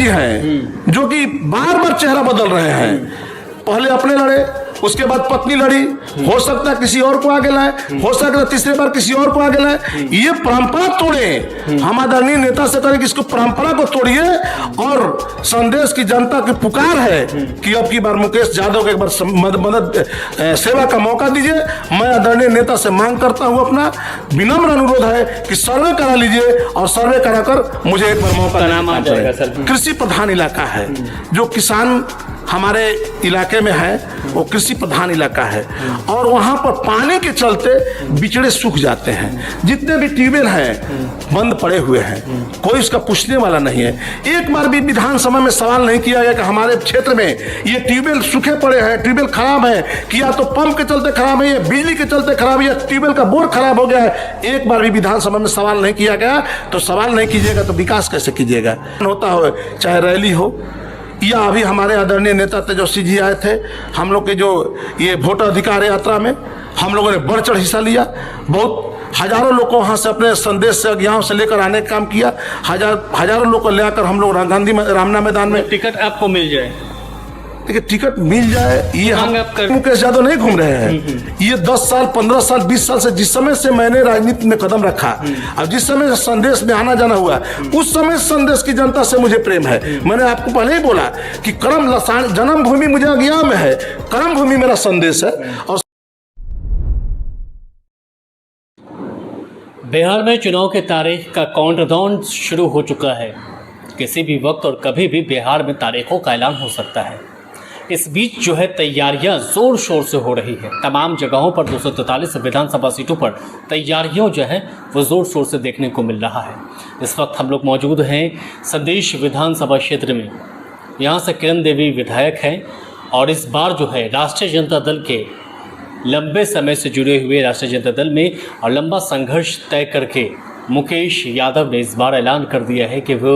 जी हैं जो कि बार बार चेहरा बदल रहे हैं। पहले अपने लड़े, उसके बाद पत्नी लड़ी, हो सकता है किसी और को आगे लाए, हो सकता है तीसरे बार किसी और को आगे लाए। ये परंपरा तोड़े। हम आदरणीय नेता से करें कि इसको परंपरा को तोड़िए। और संदेश की जनता की पुकार है कि अब की बार मुकेश यादव को एक बार मदद सेवा का मौका दीजिए। मैं आदरणीय नेता से मांग करता हूं, अपना विनम्र अनुरोध है कि सर्वे करा लीजिए और सर्वे कराकर मुझे एक बार मौका नाम आ जाएगा सर। कृषि प्रधान इलाका है, जो किसान हमारे इलाके में है वो कृषि प्रधान इलाका है। और वहां पर पानी के चलते बिचड़े सूख जाते हैं। जितने भी ट्यूबवेल हैं बंद पड़े हुए हैं, कोई इसका पूछने वाला नहीं है। एक बार भी विधानसभा में सवाल नहीं किया गया कि हमारे क्षेत्र में ये ट्यूबवेल सूखे पड़े हैं, ट्यूबवेल खराब है, कि या तो पंप के चलते खराब है, या बिजली के चलते खराब है, या ट्यूबवेल का बोर खराब हो गया है। एक बार भी विधानसभा में सवाल नहीं किया गया। तो सवाल नहीं कीजिएगा तो विकास कैसे कीजिएगा? होता हो चाहे रैली हो, या अभी हमारे आदरणीय नेता तेजस्वी जी आए थे, हम लोग के जो ये वोटर अधिकार यात्रा में हम लोगों ने बढ़ चढ़ हिस्सा लिया। बहुत हजारों लोग को वहाँ से अपने संदेश से गाँव से लेकर आने का काम किया। हजारों लोग को लेकर हम लोग गांधी रामना मैदान में टिकट आपको मिल जाए, देखिए टिकट मिल जाए, ये हम मुकेश यादव नहीं घूम रहे हैं। ये 10 साल 15 साल 20 साल से जिस समय से मैंने राजनीति में कदम रखा और जिस समय से संदेश में आना जाना हुआ, उस समय संदेश की जनता से मुझे प्रेम है। मैंने आपको पहले ही बोला कि कर्म जन्मभूमि मुझे अज्ञात में है, कर्म भूमि मेरा संदेश है। और बिहार में चुनाव की तारीख का काउंटडाउन शुरू हो चुका है। किसी भी वक्त और कभी भी बिहार में तारीखों का ऐलान हो सकता है। इस बीच जो है तैयारियां जोर शोर से हो रही है। तमाम जगहों पर 243 विधानसभा सीटों पर तैयारियों जो है वो जोर शोर से देखने को मिल रहा है। इस वक्त हम लोग मौजूद हैं संदेश विधानसभा क्षेत्र में। यहाँ से किरण देवी विधायक हैं और इस बार जो है राष्ट्रीय जनता दल के लंबे समय से जुड़े हुए राष्ट्रीय जनता दल में और लंबा संघर्ष तय करके मुकेश यादव ने इस बार ऐलान कर दिया है कि वो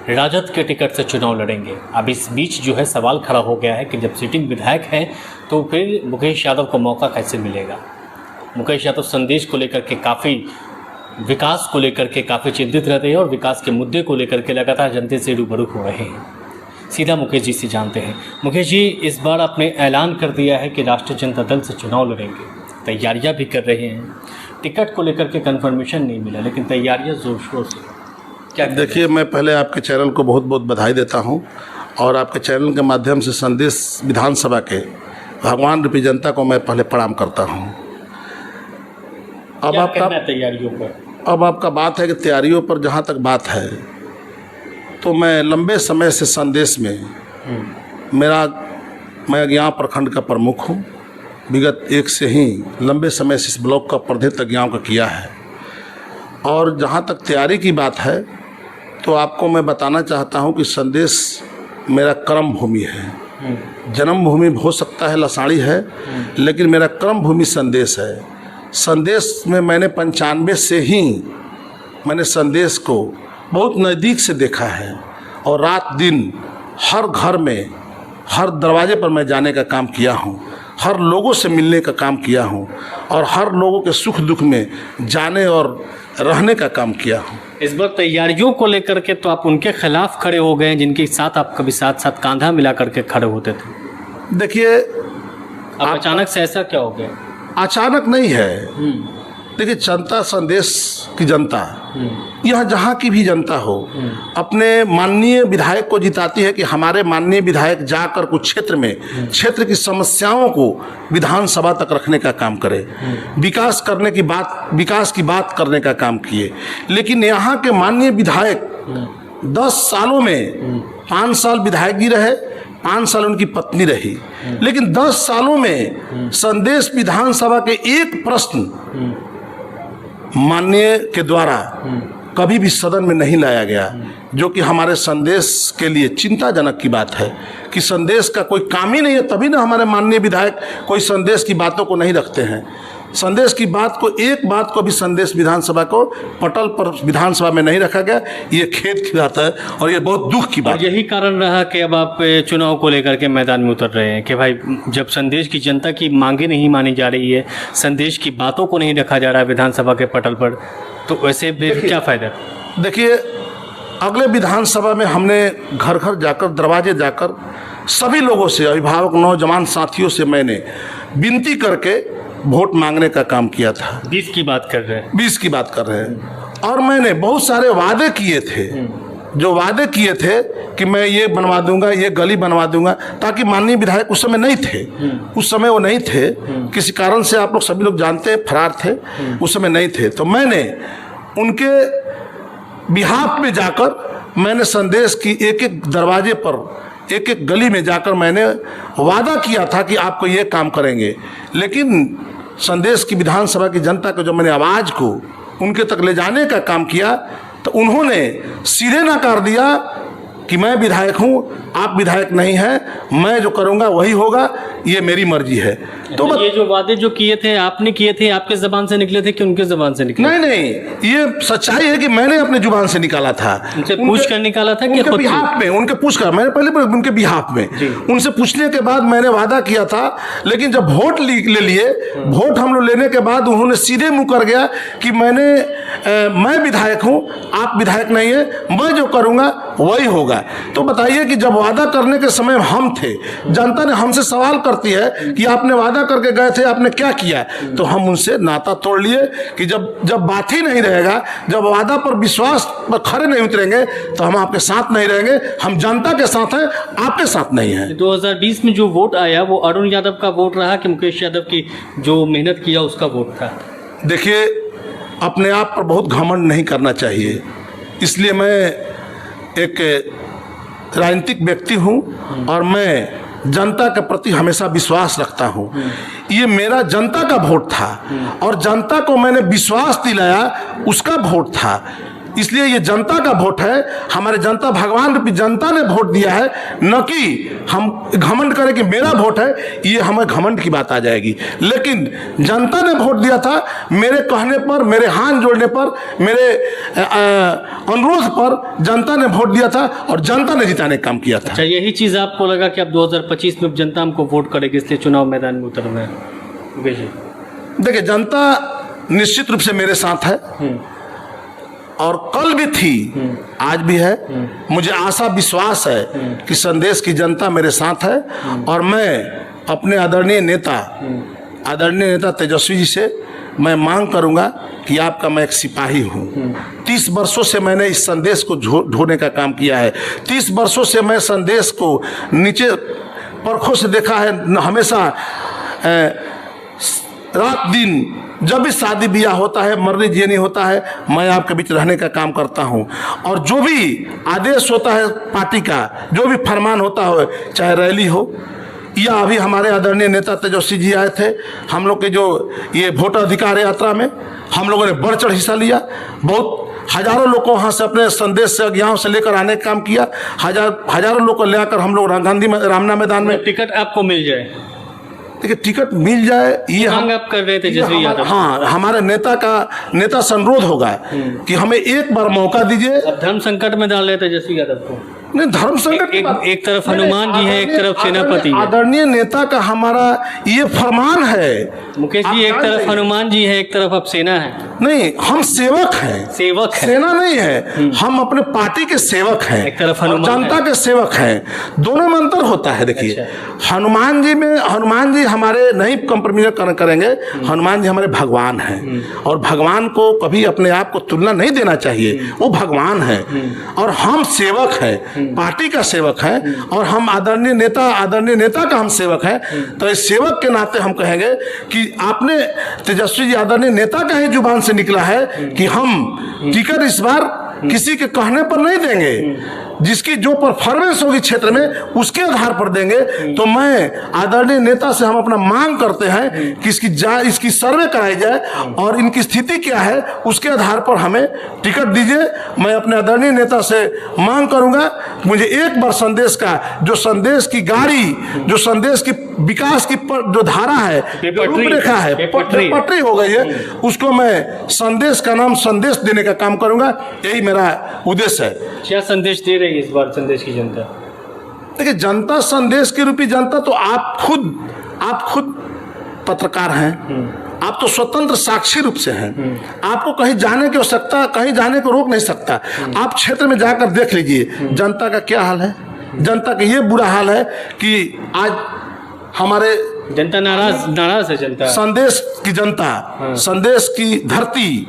राजद के टिकट से चुनाव लड़ेंगे। अब इस बीच जो है सवाल खड़ा हो गया है कि जब सिटिंग विधायक हैं तो फिर मुकेश यादव को मौका कैसे मिलेगा। मुकेश यादव संदेश को लेकर के काफ़ी विकास को लेकर के काफ़ी चिंतित रहते हैं और विकास के मुद्दे को लेकर के लगातार जनता से रूबरू हो रहे हैं। सीधा मुकेश जी से जानते हैं। मुकेश जी, इस बार आपने ऐलान कर दिया है कि राष्ट्रीय जनता दल से चुनाव लड़ेंगे, तैयारियाँ भी कर रहे हैं, टिकट को लेकर के कन्फर्मेशन नहीं मिला लेकिन तैयारियाँ जोर शोर से क्या? देखिए, मैं पहले आपके चैनल को बहुत बहुत बधाई देता हूं और आपके चैनल के माध्यम से संदेश विधानसभा के भगवान रूपी जनता को मैं पहले प्रणाम करता हूं। अब आपका तैयारियों पर, अब आपका बात है कि तैयारियों पर जहां तक बात है तो मैं लंबे समय से संदेश में मैं अज्ञाव प्रखंड का प्रमुख हूँ। विगत एक से ही लंबे समय से इस ब्लॉक का प्रतिनिधित्व अज्ञाव का किया है। और जहाँ तक तैयारी की बात है तो आपको मैं बताना चाहता हूँ कि संदेश मेरा कर्म भूमि है। जन्मभूमि हो सकता है लसाड़ी है, लेकिन मेरा कर्म भूमि संदेश है। संदेश में मैंने 95 से ही मैंने संदेश को बहुत नज़दीक से देखा है और रात दिन हर घर में हर दरवाजे पर मैं जाने का काम किया हूँ, हर लोगों से मिलने का काम किया हूँ और हर लोगों के सुख दुख में जाने और रहने का काम किया हूँ। इस बार तैयारियों को लेकर के तो आप उनके खिलाफ खड़े हो गए जिनके साथ आप कभी साथ साथ कंधा मिला करके खड़े होते थे। देखिए, अब अचानक से ऐसा क्या हो गया? अचानक नहीं है। देखिए, जनता संदेश की जनता यह जहाँ की भी जनता हो अपने माननीय विधायक को जिताती है कि हमारे माननीय विधायक जाकर कुछ क्षेत्र में क्षेत्र की समस्याओं को विधानसभा तक रखने का काम करे, विकास की बात करने का काम किए। लेकिन यहाँ के माननीय विधायक 10 सालों में 5 साल विधायक रहे, 5 साल उनकी पत्नी रही, लेकिन 10 सालों में संदेश विधानसभा के एक प्रश्न माननीय के द्वारा कभी भी सदन में नहीं लाया गया, जो कि हमारे संदेश के लिए चिंताजनक की बात है कि संदेश का कोई काम ही नहीं है। तभी ना हमारे माननीय विधायक कोई संदेश की बातों को नहीं रखते हैं। संदेश की बात को, एक बात को भी संदेश विधानसभा को पटल पर विधानसभा में नहीं रखा गया। ये खेद की बात है और ये बहुत दुख की बात है। यही कारण रहा कि अब आप चुनाव को लेकर के मैदान में उतर रहे हैं कि भाई जब संदेश की जनता की मांगे नहीं मानी जा रही है, संदेश की बातों को नहीं रखा जा रहा है विधानसभा के पटल पर, तो वैसे क्या फ़ायदा? देखिए, अगले विधानसभा में हमने घर घर जाकर, दरवाजे जाकर सभी लोगों से, अभिभावक नौजवान साथियों से मैंने विनती करके वोट मांगने का काम किया था। 20 की बात कर रहे हैं। 20 की बात कर रहे हैं। और मैंने बहुत सारे वादे किए थे, जो वादे किए थे कि मैं ये बनवा दूंगा, ये गली बनवा दूंगा, ताकि माननीय विधायक उस समय नहीं थे। उस समय वो नहीं थे, किसी कारण से आप लोग सभी लोग जानते हैं, फरार थे, उस समय नहीं थे। तो मैंने उनके बिहाफ में जाकर मैंने संदेश की एक एक दरवाजे पर, एक एक गली में जाकर मैंने वादा किया था कि आपको ये काम करेंगे। लेकिन संदेश की विधानसभा की जनता को जब मैंने आवाज़ को उनके तक ले जाने का काम किया तो उन्होंने सीधे नकार दिया कि मैं विधायक हूँ, आप विधायक नहीं हैं, मैं जो करूँगा वही होगा, ये मेरी मर्जी है। तो ये जो वादे जो किए थे, आपने किए थे, आपके ज़बान से निकले थे कि उनके ज़बान से निकले? नहीं, ये सच्चाई है कि मैंने अपने जुबान से निकाला था। उनसे पूछ कर निकाला था कि उनके बिहाफ में, उनके पूछ कर, मैंने पहले उनके बिहाफ में उनसे पूछने के बाद मैंने वादा किया था। लेकिन जब वोट ले लिए, वोट हम लोग लेने के बाद उन्होंने सीधे मुँह कर गया कि मैं विधायक हूँ, आप विधायक नहीं है, मैं जो करूँगा वही होगा। तो बताइए कि जब वादा करने के समय हम थे, जनता ने हमसे सवाल करती है कि आपने वादा करके गए थे, आपने क्या किया? तो हम उनसे नाता तोड़ लिए कि जब बात ही नहीं रहेगा, जब वादा पर विश्वास पर खड़े नहीं उतरेंगे तो हम आपके साथ नहीं रहेंगे। हम जनता के साथ हैं, आपके साथ नहीं है। 2020 में जो वोट आया वो अरुण यादव का वोट रहा कि मुकेश यादव की जो मेहनत किया उसका वोट था? देखिए, अपने आप पर बहुत घमंड नहीं करना चाहिए। इसलिए मैं एक राजनीतिक व्यक्ति हूँ और मैं जनता के प्रति हमेशा विश्वास रखता हूँ। ये मेरा जनता का वोट था और जनता को मैंने विश्वास दिलाया, उसका वोट था। इसलिए ये जनता का वोट है, हमारे जनता, भगवान रूपी जनता ने वोट दिया है, न कि हम घमंड करें कि मेरा वोट है, ये हमें घमंड की बात आ जाएगी। लेकिन जनता ने वोट दिया था, मेरे कहने पर, मेरे हाथ जोड़ने पर, मेरे अनुरोध पर जनता ने वोट दिया था और जनता ने जिताने का काम किया था। अच्छा, यही चीज़ आपको लगा कि अब 2025 में जनता हमको वोट करेगी, इसलिए चुनाव मैदान में उतर रहे हैं? देखिए, जनता निश्चित रूप से मेरे साथ है और कल भी थी, आज भी है। मुझे आशा विश्वास है कि संदेश की जनता मेरे साथ है और मैं अपने आदरणीय नेता तेजस्वी जी से मैं मांग करूंगा कि आपका मैं एक सिपाही हूँ। 30 वर्षों से मैंने इस संदेश को ढोने का काम किया है। 30 वर्षों से मैं संदेश को नीचे परखों से देखा है। हमेशा रात दिन जब भी शादी ब्याह होता है, मरनी जीनी होता है, मैं आपके बीच रहने का काम करता हूं। और जो भी आदेश होता है पार्टी का, जो भी फरमान होता हो, चाहे रैली हो या अभी हमारे आदरणीय नेता तेजस्वी जी आए थे, हम लोग के जो ये वोटर अधिकार यात्रा में हम लोगों ने बढ़ चढ़ हिस्सा लिया। बहुत हजारों लोग को वहाँ से अपने संदेश से गाँव से लेकर आने का काम किया। हजारों लोग को लेकर हम लोग गांधी रामना मैदान में टिकट आपको मिल जाए, देखिए टिकट मिल जाए, ये मांग आप कर रहे थे तेजस्वी यादव? हाँ, हमारे नेता से अनुरोध होगा कि हमें एक बार मौका दीजिए। अब धर्म संकट में डाल रहे थे तेजस्वी यादव को? नहीं, धर्म संकट एक तरफ हनुमान जी है, एक तरफ सेनापति है। आदरणीय नेता का हमारा ये फरमान है। मुकेश जी, एक तरफ हनुमान जी है, एक तरफ अब सेना है। नहीं, हम सेवक हैं, सेवक है, सेना नहीं है। हम अपने पार्टी के सेवक हैं, एक तरफ हनुमान, जनता के सेवक हैं। दोनों में अंतर होता है। देखिए, अच्छा। हनुमान जी हमारे नहीं कंप्रोमाइज करेंगे। हनुमान जी हमारे भगवान हैं और भगवान को कभी अपने आप को तुलना नहीं देना चाहिए। वो भगवान है और हम सेवक हैं, पार्टी का सेवक है और हम आदरणीय नेता का हम सेवक है। तो इस सेवक के नाते हम कहेंगे कि आपने तेजस्वी जी आदरणीय नेता का ही जुबान से निकला है कि हम टिकट इस बार किसी के कहने पर नहीं देंगे, जिसकी जो परफॉर्मेंस होगी क्षेत्र में उसके आधार पर देंगे। तो मैं आदरणीय नेता से हम अपना मांग करते हैं कि इसकी सर्वे कराई जाए और इनकी स्थिति क्या है उसके आधार पर हमें टिकट दीजिए। मैं अपने आदरणीय नेता से मांग करूंगा, मुझे एक बार संदेश का जो संदेश की गाड़ी, जो संदेश की विकास की जो धारा है, रूपरेखा है, पटरी हो गई है, उसको मैं संदेश का नाम संदेश देने का काम करूंगा। यही मेरा उद्देश्य है। क्या संदेश दे रही है इस बार संदेश की जनता? देखिए, जनता संदेश की रूपी जनता तो आप खुद पत्रकार हैं, आप तो स्वतंत्र साक्षी रूप से हैं, आपको कहीं जाने की आवश्यकता, कहीं जाने को रोक नहीं सकता। आप क्षेत्र में जाकर देख लीजिए जनता का क्या हाल है। जनता का ये बुरा हाल है कि आज हमारे जनता नाराज है। जनता संदेश की जनता, संदेश की धरती,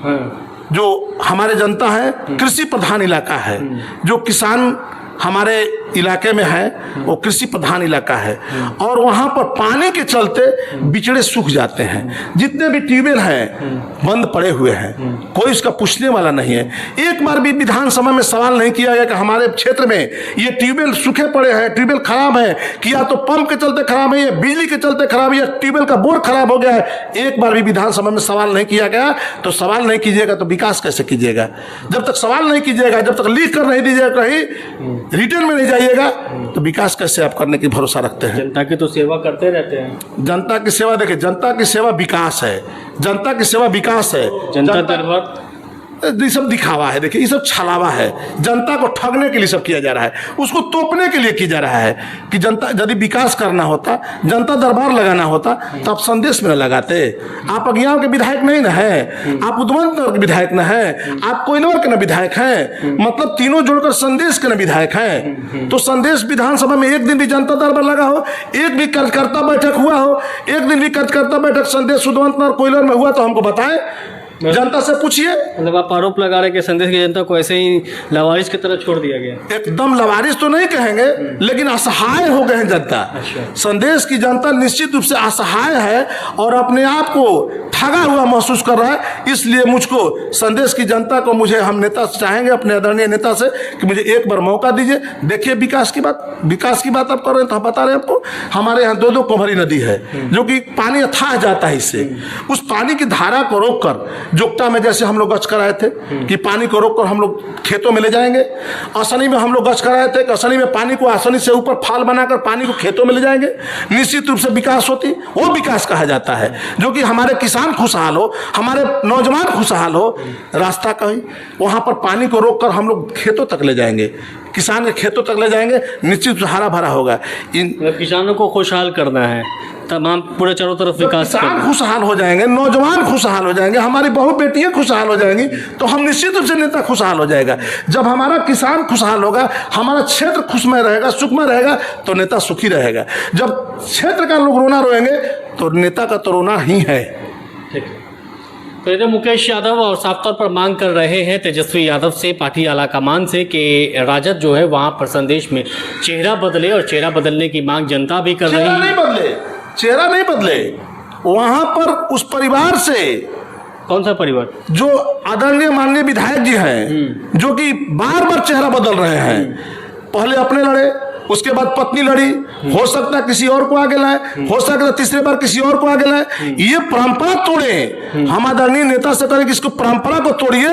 जो हमारे जनता है, कृषि प्रधान इलाका है। जो किसान हमारे इलाके में है वो कृषि प्रधान इलाका है, और वहाँ पर पानी के चलते बिचड़े सूख जाते हैं। जितने भी ट्यूबवेल हैं बंद पड़े हुए हैं, कोई इसका पूछने वाला नहीं है। एक बार भी विधानसभा में सवाल नहीं किया गया कि हमारे क्षेत्र में ये ट्यूबवेल सूखे पड़े हैं, ट्यूबवेल खराब है, कि या तो पंप के चलते खराब है, या बिजली के चलते खराब है, या ट्यूबवेल का बोर खराब हो गया है। एक बार भी विधानसभा में सवाल नहीं किया गया। तो सवाल नहीं कीजिएगा तो विकास कैसे कीजिएगा? जब तक सवाल नहीं कीजिएगा, जब तक लिख कर नहीं दीजिएगा, कहीं रिटर्न में नहीं जाइएगा, तो विकास कैसे आप करने की भरोसा रखते हैं? जनता की तो सेवा करते रहते हैं। जनता की सेवा, देखिए जनता की सेवा विकास है, जनता की सेवा विकास है। जनता दरबार ये सब दिखावा है, देखिए ये सब छलावा है। जनता को ठगने के लिए सब किया जा रहा है, उसको तोपने के लिए किया जा रहा है। कि जनता, यदि विकास करना होता, जनता दरबार लगाना होता, तो आप संदेश में न लगाते। आप अज्ञान के विधायक नहीं न है, आप उद्वंत के विधायक न है, आप कोइलवर के न विधायक हैं, मतलब तीनों जोड़कर संदेश के न विधायक हैं। तो संदेश विधानसभा में एक दिन भी जनता दरबार लगा हो, एक भी कार्यकर्ता बैठक हुआ हो, एक दिन भी कार्यकर्ता बैठक संदेश उद्वंत और कोइलवर में हुआ तो हमको बताएं, जनता से पूछिए। मतलब आप आरोप लगा रहे कि संदेश की जनता को ऐसे ही लवारिस की तरह छोड़ दिया गया? एकदम लवारिस तो नहीं कहेंगे, लेकिन असहाय हो गए हैं जनता। संदेश की जनता निश्चित रूप से असहाय है और अपने आप को ठगा हुआ महसूस कर रहा है। इसलिए मुझको, संदेश की जनता को, मुझे, हम नेता चाहेंगे अपने आदरणीय नेता से कि मुझे एक बार मौका दीजिए। देखिए विकास की बात आप कर रहे हैं, तो हम बता रहे हैं आपको, हमारे यहाँ 2 कोभरी नदी है जो कि पानी अथाह जाता है। इससे उस पानी की धारा को रोककर, जोगटा में जैसे हम लोग गच कराए थे कि पानी को रोककर हम लोग खेतों में ले जाएंगे, असनी में हम लोग गच कराए थे कि असनी में पानी को, आसनी से ऊपर फाल बनाकर पानी को खेतों में ले जाएंगे, निश्चित रूप से विकास होती। वो विकास कहा जाता है जो कि हमारे किसान खुशहाल हो, हमारे नौजवान खुशहाल हो। रास्ता कहीं वहां पर पानी को रोककर हम लोग खेतों तक ले जाएंगे, किसान के खेतों तक ले जाएंगे, निश्चित हरा भरा होगा। किसानों को खुशहाल करना है, तमाम पूरे चारों तरफ विकास, किसान खुशहाल हो जाएंगे, नौजवान खुशहाल हो जाएंगे, हमारी बहु बेटियां खुशहाल हो जाएंगी, तो हम निश्चित रूप से नेता खुशहाल हो जाएगा। जब हमारा किसान खुशहाल होगा, हमारा क्षेत्र खुशमय रहेगा, सुखमय रहेगा, तो नेता सुखी रहेगा। जब क्षेत्र का लोग रोना रोएंगे तो नेता का तो रोना ही है। ठीक है। तो इधर मुकेश यादव और साफ तौर पर मांग कर रहे हैं तेजस्वी यादव से, पार्टी आलाकमान से, कि राजद जो है वहाँ पर संदेश में चेहरा बदले, और चेहरा बदलने की मांग जनता भी कर रही है। चेहरा नहीं बदले, वहाँ पर उस परिवार से, कौन सा परिवार? जो आदरणीय माननीय विधायक जी हैं, जो कि बार बार चेहरा बदल रहे हैं। पहले अपने लड़े, उसके बाद पत्नी लड़ी, हो सकता है किसी और को आगे लाए, हो सकता है तीसरे बार किसी और को आगे लाए। ये परंपरा तोड़े, हम आदरणीय नेता से करें कि इसको परंपरा को तोड़िए।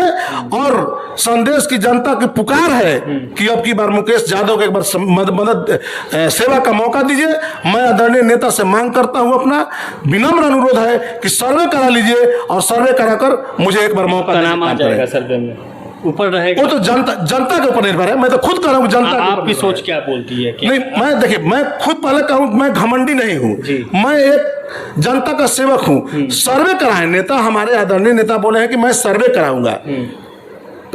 और संदेश की जनता की पुकार है कि अब की बार मुकेश यादव को एक बार मदद सेवा का मौका दीजिए। मैं आदरणीय नेता से मांग करता हूं, अपना विनम्र अनुरोध है कि सर्वे करा लीजिए, और सर्वे कराकर मुझे एक बार मौका नाम आ जाएगा सर्वे में, ऊपर रहेगा। वो तो जनता के ऊपर निर्भर है। मैं तो खुद कह रहा हूँ जनता। आपकी सोच क्या बोलती है? नहीं, मैं देखिए, मैं खुद पहले कहूँ, मैं घमंडी नहीं हूँ, मैं एक जनता का सेवक हूँ। सर्वे कराएं, नेता, हमारे आदरणीय नेता बोले हैं कि मैं सर्वे कराऊंगा।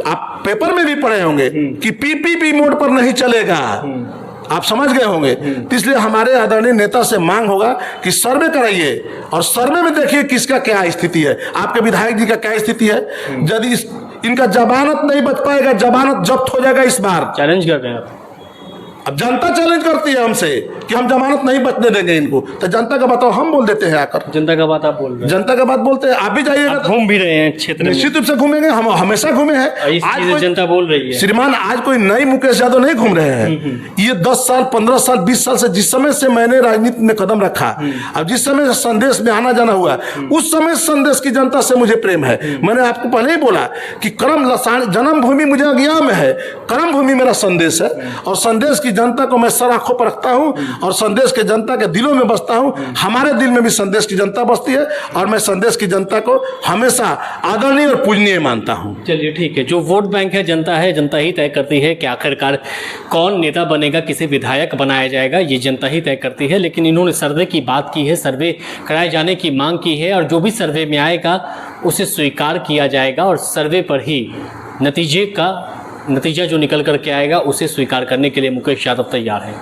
आप पेपर में भी पढ़े होंगे कि पीपीपी मोड पर नहीं चलेगा, आप समझ गए होंगे। तो इसलिए हमारे आदरणीय नेता से मांग होगा कि सर्वे कराइए, और सर्वे में देखिए किसका क्या स्थिति है, आपके विधायक जी का क्या स्थिति है। यदि इनका जमानत नहीं बच पाएगा, जमानत जब्त हो जाएगा इस बार। चैलेंज कर रहे हैं आप? अब जनता चैलेंज करती है हमसे कि हम जमानत नहीं बचने देंगे इनको, तो जनता का बताओ हम बोल देते हैं आकर। जनता का बात आप बोल रहे हैं? जनता का बात बोलते हैं, आप भी जाइएगा। घूम भी रहे हैं क्षेत्र में, निश्चित रूप से घूमेंगे, हम हमेशा घूमे हैं। आज जनता बोल रही है श्रीमान, आज कोई नई मुकेश यादव नहीं घूम रहे हैं। ये 10 साल 15 साल 20 साल से, जिस समय से मैंने राजनीति में कदम रखा, अब जिस समय संदेश में आना जाना हुआ, उस समय संदेश की जनता से मुझे प्रेम है। मैंने आपको पहले ही बोला कि कर्म जन्मभूमि मुझे अज्ञान में है, कर्म भूमि मेरा संदेश है, और संदेश की जनता को मैं सर आंखों पर रखता हूं। और संदेश के जनता के दिलों में बसता हूँ। हमारे दिल में भी संदेश की जनता बसती है और मैं संदेश की जनता को हमेशा आदरणीय और पूजनीय मानता हूँ। चलिए ठीक है, जो वोट बैंक है जनता ही तय करती है कि आखिरकार कौन नेता बनेगा, किसे विधायक बनाया जाएगा, ये जनता ही तय करती है। लेकिन इन्होंने सर्वे की बात की है, सर्वे कराए जाने की मांग की है और जो भी सर्वे में आएगा उसे स्वीकार किया जाएगा और सर्वे पर ही नतीजा जो निकल कर के आएगा उसे स्वीकार करने के लिए मुकेश यादव तैयार है।